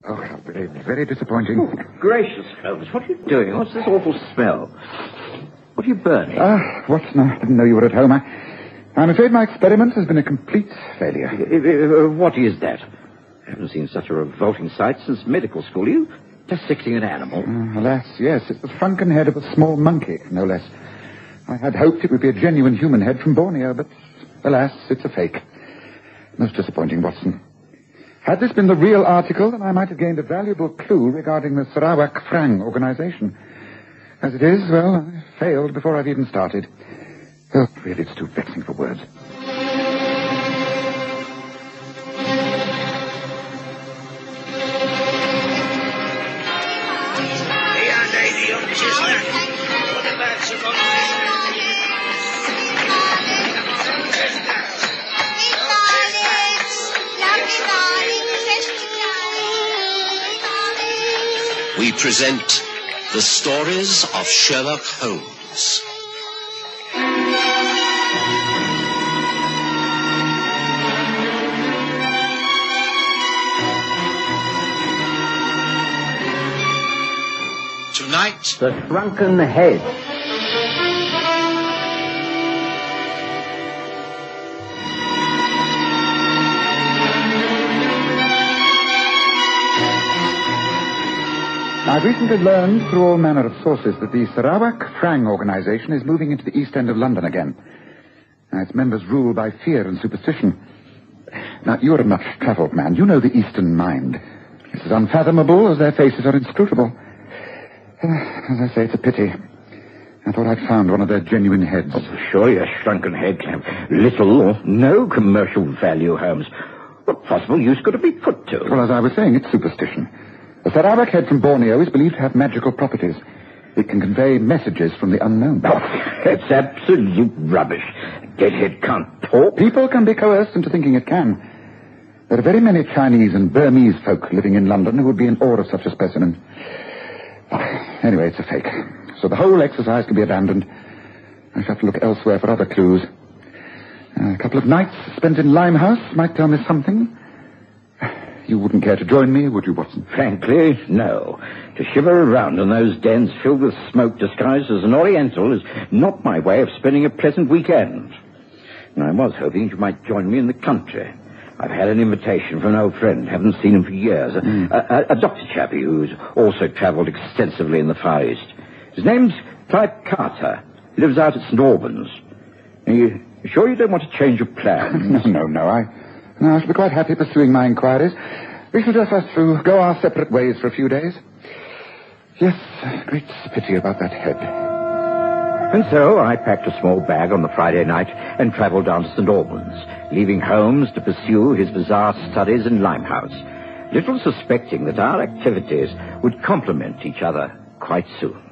Oh, how very, very disappointing. Oh, gracious, Holmes, what are you doing? What's this awful smell? What are you burning? Watson, I didn't know you were at home. I'm afraid my experiment has been a complete failure. What is that? I haven't seen such a revolting sight since medical school. Are you dissecting an animal? Alas, yes. It's the shrunken head of a small monkey, no less. I had hoped it would be a genuine human head from Borneo, but alas, it's a fake. Most disappointing, Watson. Had this been the real article, then I might have gained a valuable clue regarding the Sarawak Frang organization. As it is, well, I failed before I've even started. Oh, really, it's too vexing for words. We present the stories of Sherlock Holmes. Tonight, The Shrunken Head. I've recently learned through all manner of sources that the Sarawak Frang organization is moving into the East End of London again. Now, its members rule by fear and superstition. Now, you're a much travelled man. You know the Eastern mind. It's as unfathomable as their faces are inscrutable. As I say, it's a pity. I thought I'd found one of their genuine heads. Oh, surely a shrunken head can have little or no commercial value, Holmes. What possible use could it be put to? Well, as I was saying, it's superstition. The Sarawak head from Borneo is believed to have magical properties. It can convey messages from the unknown. Oh, that's absolute rubbish. Deadhead can't talk. People can be coerced into thinking it can. There are very many Chinese and Burmese folk living in London who would be in awe of such a specimen. Anyway, it's a fake. So the whole exercise can be abandoned. I shall have to look elsewhere for other clues. A couple of nights spent in Limehouse might tell me something. You wouldn't care to join me, would you, Watson? Frankly, no. To shiver around in those dens filled with smoke disguised as an Oriental is not my way of spending a pleasant weekend. And I was hoping you might join me in the country. I've had an invitation from an old friend. Haven't seen him for years. A doctor chappie who's also travelled extensively in the Far East. His name's Clive Carter. He lives out at St. Albans. Are you sure you don't want to change your plans? No. I shall be quite happy pursuing my inquiries. We shall just have to go our separate ways for a few days. Yes, great pity about that head. And so I packed a small bag on the Friday night and travelled down to St. Albans, leaving Holmes to pursue his bizarre studies in Limehouse, little suspecting that our activities would complement each other quite soon.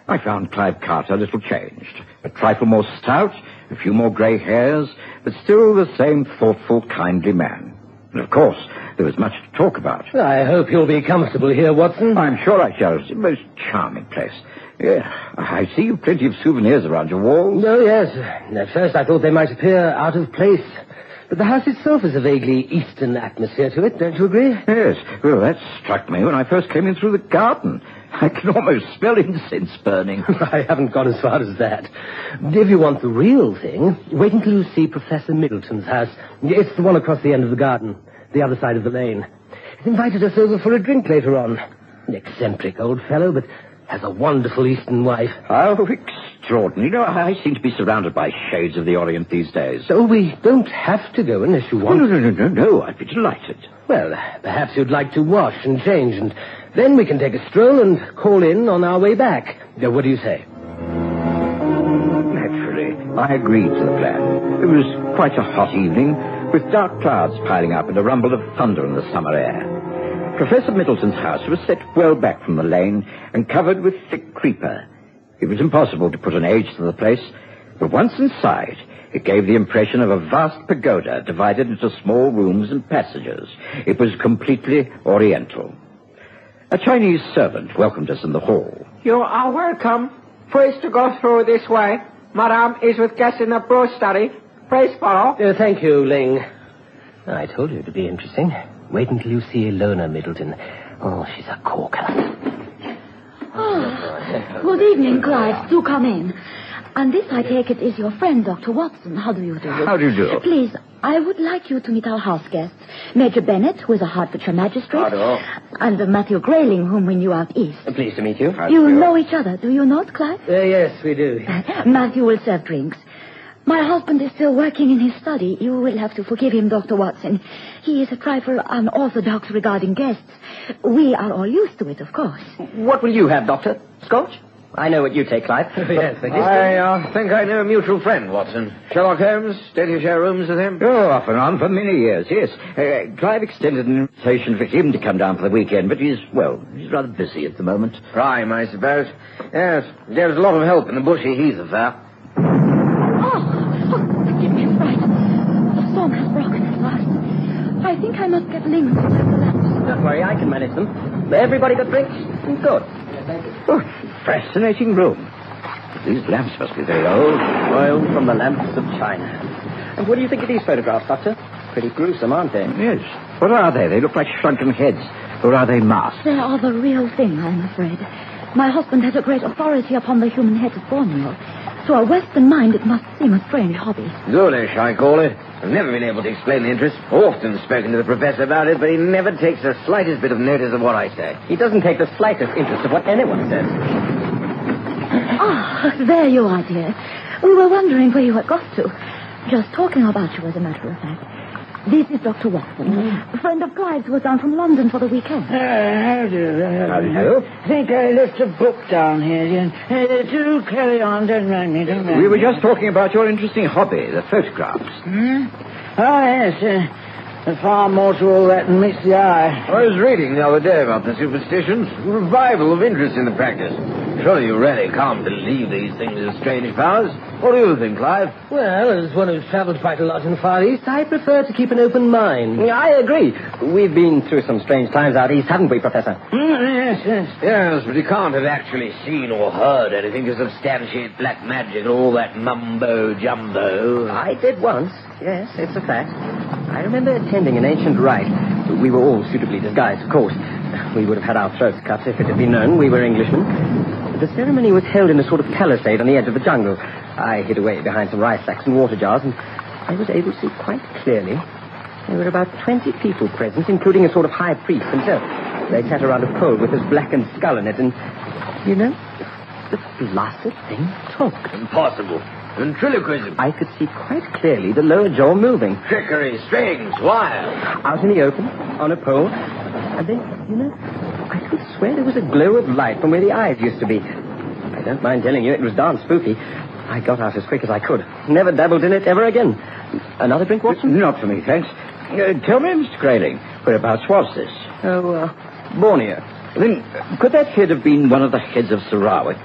I found Clive Carter a little changed, a trifle more stout, a few more grey hairs, but still the same thoughtful, kindly man. And of course, there was much to talk about. I hope you'll be comfortable here, Watson. I'm sure I shall. It's a most charming place. Yeah, I see you've plenty of souvenirs around your walls. Oh, yes. At first I thought they might appear out of place. But the house itself has a vaguely Eastern atmosphere to it, don't you agree? Yes. Well, that struck me when I first came in through the garden. I can almost smell incense burning. I haven't gone as far as that. If you want the real thing, wait until you see Professor Middleton's house. It's the one across the end of the garden, the other side of the lane. He's invited us over for a drink later on. An eccentric old fellow, but has a wonderful Eastern wife. How extraordinary. You know, I seem to be surrounded by shades of the Orient these days. So we don't have to go unless you want. No. I'd be delighted. Well, perhaps you'd like to wash and change, and then we can take a stroll and call in on our way back. What do you say? Naturally, I agreed to the plan. It was quite a hot evening, with dark clouds piling up and a rumble of thunder in the summer air. Professor Middleton's house was set well back from the lane and covered with thick creeper. It was impossible to put an age to the place, but once inside, it gave the impression of a vast pagoda divided into small rooms and passages. It was completely Oriental. A Chinese servant welcomed us in the hall. You are welcome. Please to go through this way. Madame is with guests in the brew study. Please follow. Thank you, Ling. I told you it'd be interesting. Wait until you see Ilona Middleton. Oh, she's a corker. Oh, good evening, Clive. Do come in. And this, I take it, is your friend, Dr. Watson. How do you do? How do you do? Please, I would like you to meet our house guests. Major Bennett, who is a Hertfordshire magistrate. Hello. And Matthew Grayling, whom we knew out east. Pleased to meet you. You know each other, do you not, Clive? Yes, we do. Matthew will serve drinks. My husband is still working in his study. You will have to forgive him, Dr. Watson. He is a trifle unorthodox regarding guests. We are all used to it, of course. What will you have, Doctor? Scotch? I know what you take, Clive. Yes, thank you. I think I know a mutual friend, Watson. Sherlock Holmes. Did you share rooms with him? Oh, off and on for many years, yes. Clive extended an invitation for him to come down for the weekend, but he's rather busy at the moment. Crime, I suppose. Yes, there's a lot of help in the Bushy Heath affair. Give me a fright. The storm has broken at last. I think I must get Ling to have the lamps. Don't worry, I can manage them. Everybody got drinks? Good. Oh, fascinating room. These lamps must be very old. Oiled from the lamps of China. And what do you think of these photographs, Doctor? Pretty gruesome, aren't they? Yes. What are they? They look like shrunken heads. Or are they masks? They are the real thing, I'm afraid. My husband has a great authority upon the human head of Borneo. To a Western mind, it must seem a strange hobby. Ghoulish, I call it. I've never been able to explain the interest. Often spoken to the professor about it, but he never takes the slightest bit of notice of what I say. He doesn't take the slightest interest of what anyone says. There you are, dear. We were wondering where you had got to. Just talking about you, as a matter of fact. This is Dr. Watson, a friend of Clive's who was down from London for the weekend. How do you? How I think I left a book down here. Do carry on. Don't mind me. We were just talking about your interesting hobby, the photographs. Oh, yes. There's far more to all that than meets the eye. I was reading the other day about the superstitions. Revival of interest in the practice. Surely you really can't believe these things are strange powers. What do you think, Clive? Well, as one who's travelled quite a lot in the Far East, I prefer to keep an open mind. I agree. We've been through some strange times out east, haven't we, Professor? Yes. Yes, but you can't have actually seen or heard anything to substantiate black magic and all that mumbo-jumbo. I did once. Yes, it's a fact. I remember attending an ancient rite. We were all suitably disguised, of course. We would have had our throats cut if it had been known we were Englishmen. The ceremony was held in a sort of palisade on the edge of the jungle. I hid away behind some rice sacks and water jars, and I was able to see quite clearly. There were about 20 people present, including a sort of high priest himself. They sat around a pole with his blackened skull in it, and, you know, the blasted thing talked. Impossible. Ventriloquism. I could see quite clearly the lower jaw moving. Trickery, strings, wires. Out in the open, on a pole. And then, you know, I could swear there was a glow of light from where the eyes used to be. I don't mind telling you, it was darn spooky. I got out as quick as I could. Never dabbled in it ever again. Another drink, Watson? Not for me, thanks. Tell me, Mr. Grayling, whereabouts was this? Oh, Borneo. Then, could that head have been one of the heads of Sarawak?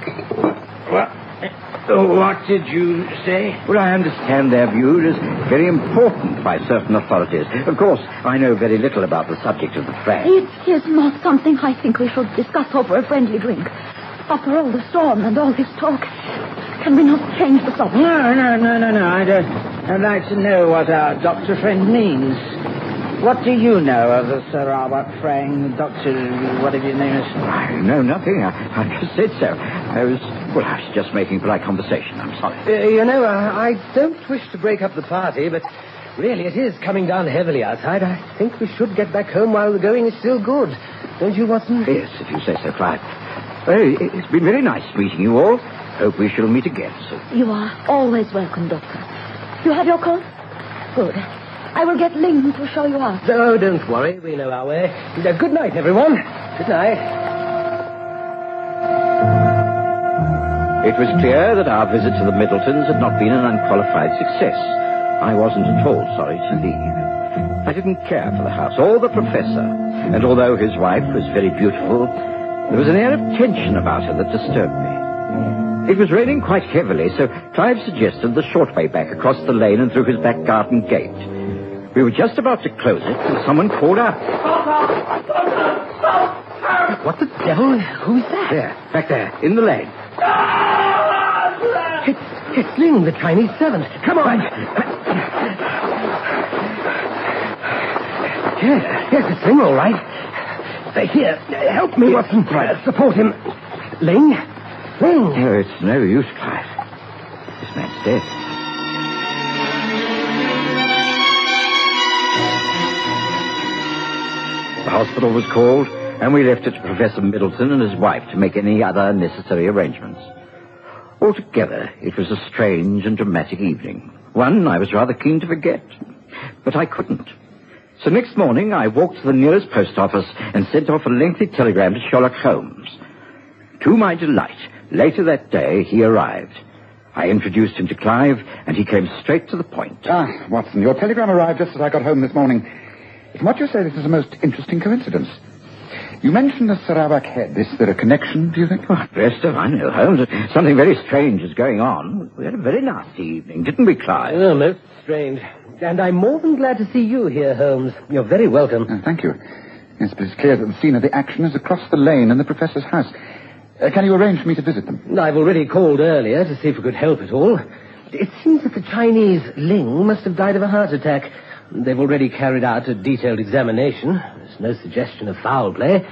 What did you say? Well, I understand they're viewed as very important by certain authorities. Of course, I know very little about the subject of the frag. It is not something I think we should discuss over a friendly drink. After all the storm and all this talk, can we not change the subject? No. I'd like to know what our doctor friend means. What do you know of the Sarawak Frang, Doctor, whatever your name is? I know nothing. I just said so. I was just making polite conversation. I'm sorry. You know, I don't wish to break up the party, but really it is coming down heavily outside. I think we should get back home while the going is still good. Don't you, Watson? Yes, if you say so, Clive. Well, it's been very nice meeting you all. Hope we shall meet again soon. You are always welcome, Doctor. You have your coat? Good. I will get Ling to show you out. No, don't worry. We know our way. Good night, everyone. Good night. It was clear that our visit to the Middletons had not been an unqualified success. I wasn't at all sorry to leave. I didn't care for the house or the professor, and although his wife was very beautiful, there was an air of tension about her that disturbed me. It was raining quite heavily, so Clive suggested the short way back across the lane and through his back garden gate. We were just about to close it when someone called out. Stop! What the devil? Who's that? There, back there, in the lane. It's Ling, the Chinese servant. Come on. Yes, it's Ling, all right. Here, help me, Watson. Support him. Ling? No, it's no use, Clive. This man's dead. The hospital was called, and we left it to Professor Middleton and his wife to make any other necessary arrangements. Altogether, it was a strange and dramatic evening. One I was rather keen to forget, but I couldn't. So next morning, I walked to the nearest post office and sent off a lengthy telegram to Sherlock Holmes. To my delight, later that day, he arrived. I introduced him to Clive, and he came straight to the point. Ah, Watson, your telegram arrived just as I got home this morning. From what you say, this is a most interesting coincidence. You mentioned the Sarawak head. Is there a connection, do you think? Oh, rest of I know, Holmes. Something very strange is going on. We had a very nasty evening, didn't we, Clive? Oh, most strange. And I'm more than glad to see you here, Holmes. You're very welcome. Thank you. Yes, but it's clear that the scene of the action is across the lane in the Professor's house. Can you arrange for me to visit them? I've already called earlier to see if we could help at all. It seems that the Chinese Ling must have died of a heart attack. They've already carried out a detailed examination. There's no suggestion of foul play.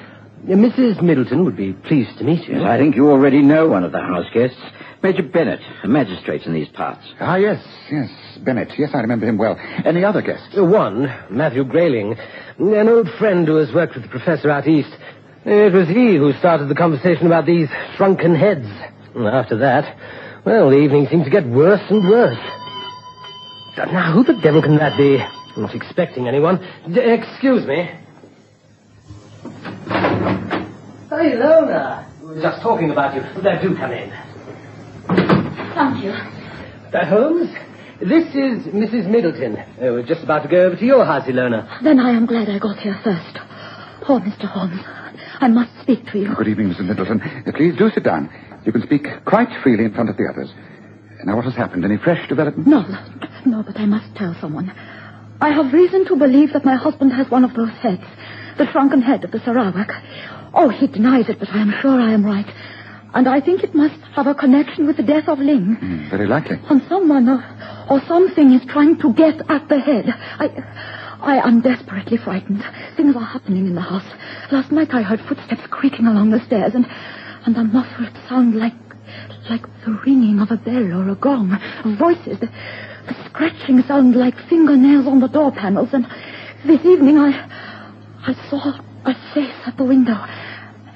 Mrs. Middleton would be pleased to meet you. Yes, I think you already know one of the house guests. Major Bennett, a magistrate in these parts. Ah, yes, Bennett. Yes, I remember him well. Any other guests? One, Matthew Grayling, an old friend who has worked with the professor out east. It was he who started the conversation about these shrunken heads. After that, well, the evening seemed to get worse and worse. Now, who the devil can that be? I'm not expecting anyone. Excuse me. Hey, Lona. We were just talking about you. Do come in. Thank you. Holmes, this is Mrs. Middleton. We're just about to go over to your house, Ilona. Then I am glad I got here first. Oh, Mr. Holmes, I must speak to you. Good evening, Mrs. Middleton. Please do sit down. You can speak quite freely in front of the others. Now, what has happened? Any fresh development? No, but I must tell someone. I have reason to believe that my husband has one of those heads. The shrunken head of the Sarawak. Oh, he denies it, but I am sure I am right. And I think it must have a connection with the death of Ling. Very likely. And someone or something is trying to get at the head. I am desperately frightened. Things are happening in the house. Last night I heard footsteps creaking along the stairs and a muffled sound like the ringing of a bell or a gong. Voices, the scratching sound like fingernails on the door panels. And this evening I saw a face at the window.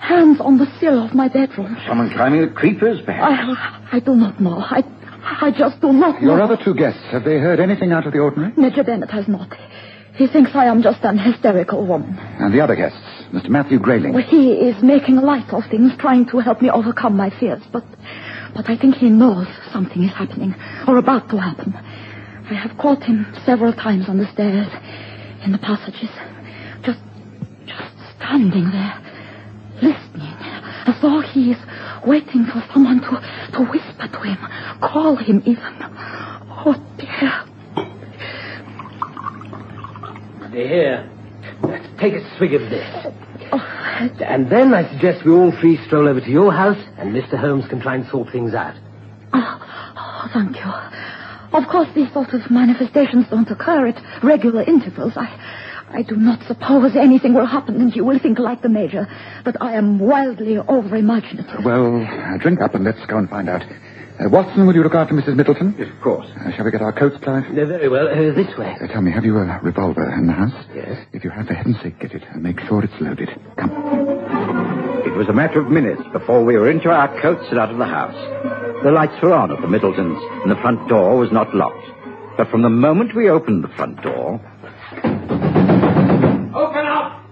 Hands on the sill of my bedroom. Someone climbing the creepers, perhaps? I do not know. I just do not know. Your other two guests, have they heard anything out of the ordinary? Major Bennett has not. He thinks I am just an hysterical woman. And the other guests, Mr. Matthew Grayling? Well, he is making light of things, trying to help me overcome my fears. But I think he knows something is happening, or about to happen. I have caught him several times on the stairs, in the passages, just standing there, listening, as though he is waiting for someone to whisper to him, call him even. Oh, dear. Here, take a swig of this. And then I suggest we all three stroll over to your house, and Mr. Holmes can try and sort things out. Oh, thank you. Of course, these sort of manifestations don't occur at regular intervals. I do not suppose anything will happen and you will think like the Major, that I am wildly over-imaginative. Well, drink up and let's go and find out. Watson, will you look after Mrs. Middleton? Yes, of course. Shall we get our coats, Clive? Very well. This way. Tell me, have you a revolver in the house? Yes. If you have, for heaven's sake, get it and make sure it's loaded. Come. It was a matter of minutes before we were into our coats and out of the house. The lights were on at the Middletons, and the front door was not locked. But from the moment we opened the front door... Open up!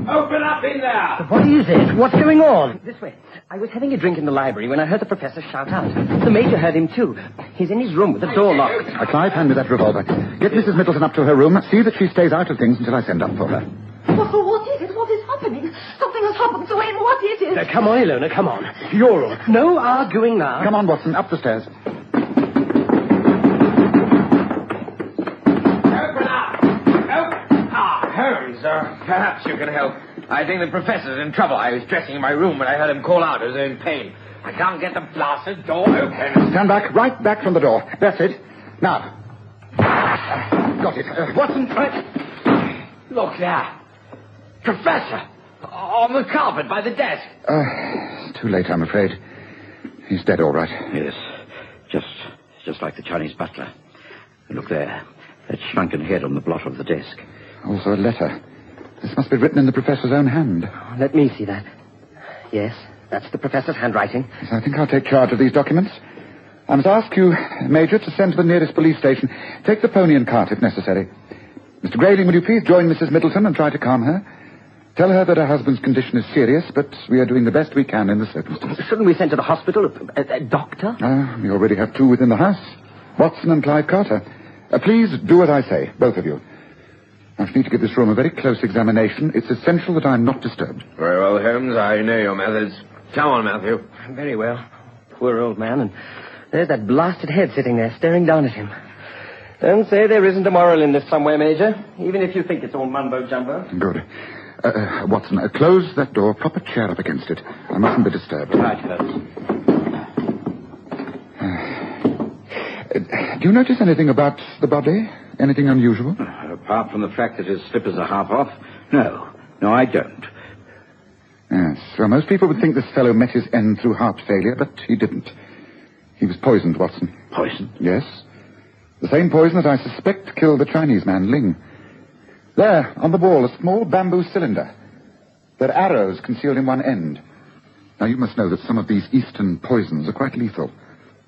Open up in there! What is it? What's going on? This way. I was having a drink in the library when I heard the professor shout out. The Major heard him, too. He's in his room with the door locked. Clive, hand me that revolver. Get Mrs. Middleton up to her room. See that she stays out of things until I send up for her. Well, what is it? What is happening? Something has happened to him. What is it? Come on, Ilona, come on. Your room. No arguing now. Come on, Watson, up the stairs. Open up! Holmes, perhaps you can help. I think the professor's in trouble. I was dressing in my room when I heard him call out as though in pain. I can't get the blasted door open. Stand back, right back from the door. That's it. Now. Got it. Watson, right. Look there. Professor! On the carpet by the desk. It's too late, I'm afraid. He's dead, all right. Yes. Just like the Chinese butler. And look there. That shrunken head on the blot of the desk. Also a letter. This must be written in the professor's own hand. Let me see that. Yes, that's the professor's handwriting. Yes, I think I'll take charge of these documents. I must ask you, Major, to send to the nearest police station. Take the pony and cart if necessary. Mr. Grayling, will you please join Mrs. Middleton and try to calm her? Tell her that her husband's condition is serious, but we are doing the best we can in the circumstances. Shouldn't we send to the hospital a doctor? We already have 2 within the house. Watson and Clive Carter. Please do what I say, both of you. I need to give this room a very close examination. It's essential that I'm not disturbed. Very well, Holmes. I know your methods. Come on, Matthew. Very well. Poor old man, and there's that blasted head sitting there staring down at him. Don't say there isn't a moral in this somewhere, Major, even if you think it's all mumbo-jumbo. Good. Watson, close that door. Prop a chair up against it. I mustn't be disturbed. Right, Holmes. Do you notice anything about the body? Anything unusual? Apart from the fact that his slippers are half off, no. No, I don't. Yes. Well, most people would think this fellow met his end through heart failure, but he didn't. He was poisoned, Watson. Poisoned? Yes. The same poison that I suspect killed the Chinese man, Ling. There, on the wall, a small bamboo cylinder. There are arrows concealed in one end. Now, you must know that some of these eastern poisons are quite lethal.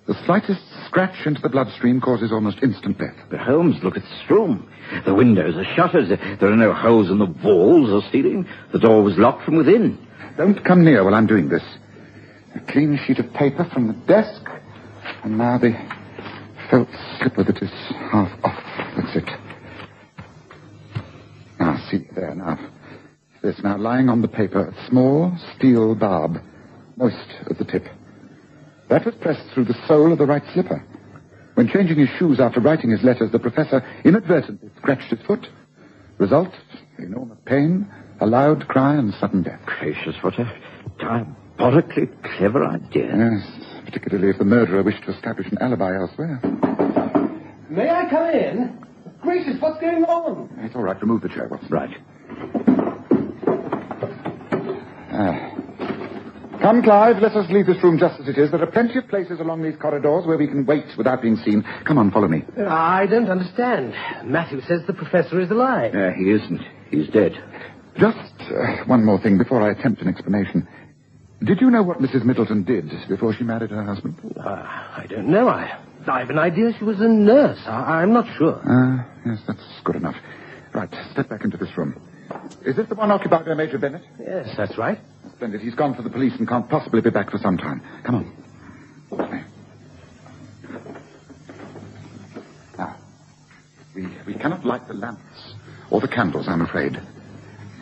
The slightest scratch into the bloodstream causes almost instant death. But Holmes, look at this room. The windows are shuttered. There are no holes in the walls or ceiling. The door was locked from within. Don't come near while I'm doing this. A clean sheet of paper from the desk. And now the felt slipper that is half off. That's it. Now, see there now. There's now lying on the paper a small steel barb, moist at the tip. That was pressed through the sole of the right slipper. When changing his shoes after writing his letters, the professor inadvertently scratched his foot. Result, enormous pain, a loud cry, and sudden death. Gracious, what a diabolically clever idea. Yes, particularly if the murderer wished to establish an alibi elsewhere. May I come in? Gracious, what's going on? It's all right. Remove the chair, Watson. Right. Come, Clive, let us leave this room just as it is. There are plenty of places along these corridors where we can wait without being seen. Come on, follow me. I don't understand. Matthew says the professor is alive. He isn't. He's dead. Just one more thing before I attempt an explanation. Did you know what Mrs. Middleton did before she married her husband? I don't know. I have an idea she was a nurse. I'm not sure. Yes, that's good enough. Right, step back into this room. Is this the one occupied by Major Bennett? Yes, that's right. Splendid. He's gone for the police and can't possibly be back for some time. Come on. Now, we cannot light the lamps or the candles, I'm afraid.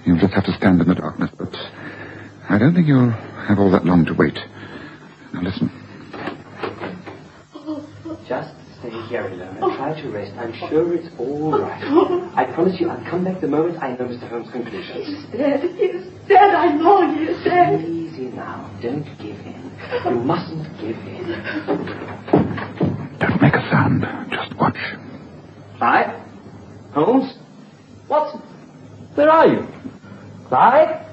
You'll just have to stand in the darkness, but I don't think you'll have all that long to wait. Now, listen. Just stay here alone and try to rest. I'm sure it's all right. I promise you I'll come back the moment I know Mr. Holmes' conclusions. He's dead. He's dead. I know he is dead. Easy now. Don't give in. You mustn't give in. Don't make a sound. Just watch. Clive? Holmes? Watson? Where are you? Clive?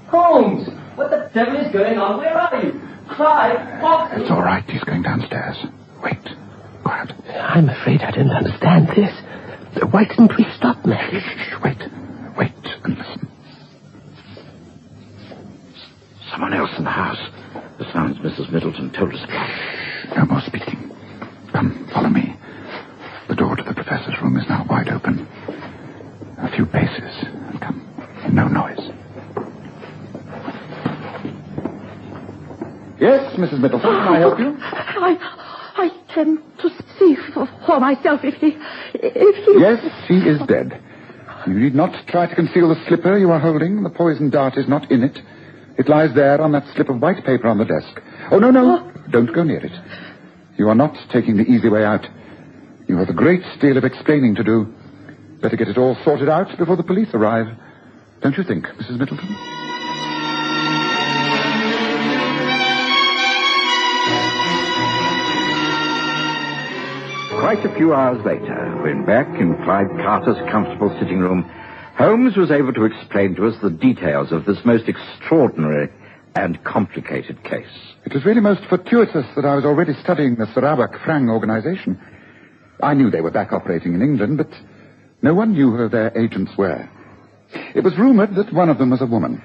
Holmes? What the devil is going on? Where are you? Clive? Watson? It's all right. He's going downstairs. Wait. Quiet. I'm afraid I don't understand this. Why didn't we stop, Matthew? Shh, wait. Wait and listen. Someone else in the house. The sounds Mrs. Middleton told us about. No more speaking. Come, follow me. The door to the professor's room is now wide open. A few paces. Come. No noise. Yes, Mrs. Middleton, can I help you? I came to see for myself if he... Yes, he is dead. You need not try to conceal the slipper you are holding. The poison dart is not in it. It lies there on that slip of white paper on the desk. Oh, no. Don't go near it. You are not taking the easy way out. You have a great deal of explaining to do. Better get it all sorted out before the police arrive. Don't you think, Mrs. Middleton? Quite a few hours later, when back in Clive Carter's comfortable sitting room, Holmes was able to explain to us the details of this most extraordinary and complicated case. It was really most fortuitous that I was already studying the Sarawak Frang organization. I knew they were back operating in England, but no one knew who their agents were. It was rumored that one of them was a woman.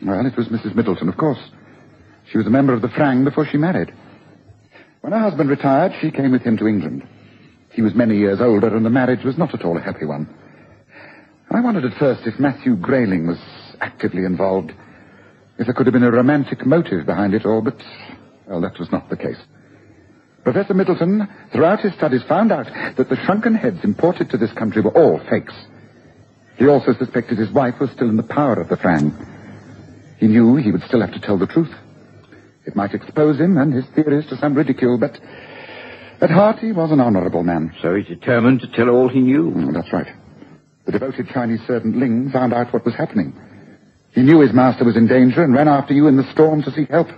Well, it was Mrs. Middleton, of course. She was a member of the Frang before she married. When her husband retired, she came with him to England. He was many years older, and the marriage was not at all a happy one. I wondered at first if Matthew Grayling was actively involved, if there could have been a romantic motive behind it all, but, well, that was not the case. Professor Middleton, throughout his studies, found out that the shrunken heads imported to this country were all fakes. He also suspected his wife was still in the power of the Frang. He knew he would still have to tell the truth. It might expose him and his theories to some ridicule, but at heart he was an honorable man. So he determined to tell all he knew. That's right. The devoted Chinese servant Ling found out what was happening. He knew his master was in danger and ran after you in the storm to seek help.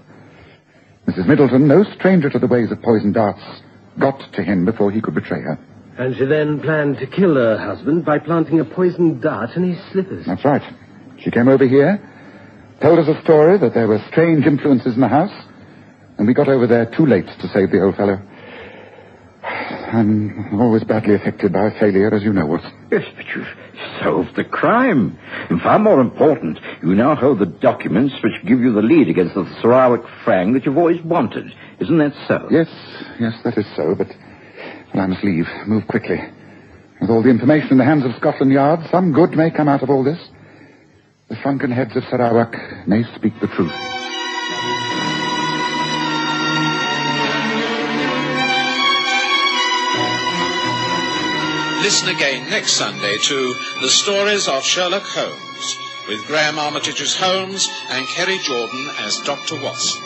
Mrs. Middleton, no stranger to the ways of poison darts, got to him before he could betray her. And she then planned to kill her husband by planting a poisoned dart in his slippers. That's right. She came over here, told us a story that there were strange influences in the house, and we got over there too late to save the old fellow. I'm always badly affected by a failure, as you know, Watson. Yes, but you've solved the crime. And far more important, you now hold the documents which give you the lead against the Sarawak Frang that you've always wanted. Isn't that so? Yes, that is so, but well, I must leave. Move quickly. With all the information in the hands of Scotland Yard, some good may come out of all this. The shrunken heads of Sarawak may speak the truth. Listen again next Sunday to The Stories of Sherlock Holmes, with Graham Armitage as Holmes and Kerry Jordan as Dr. Watson.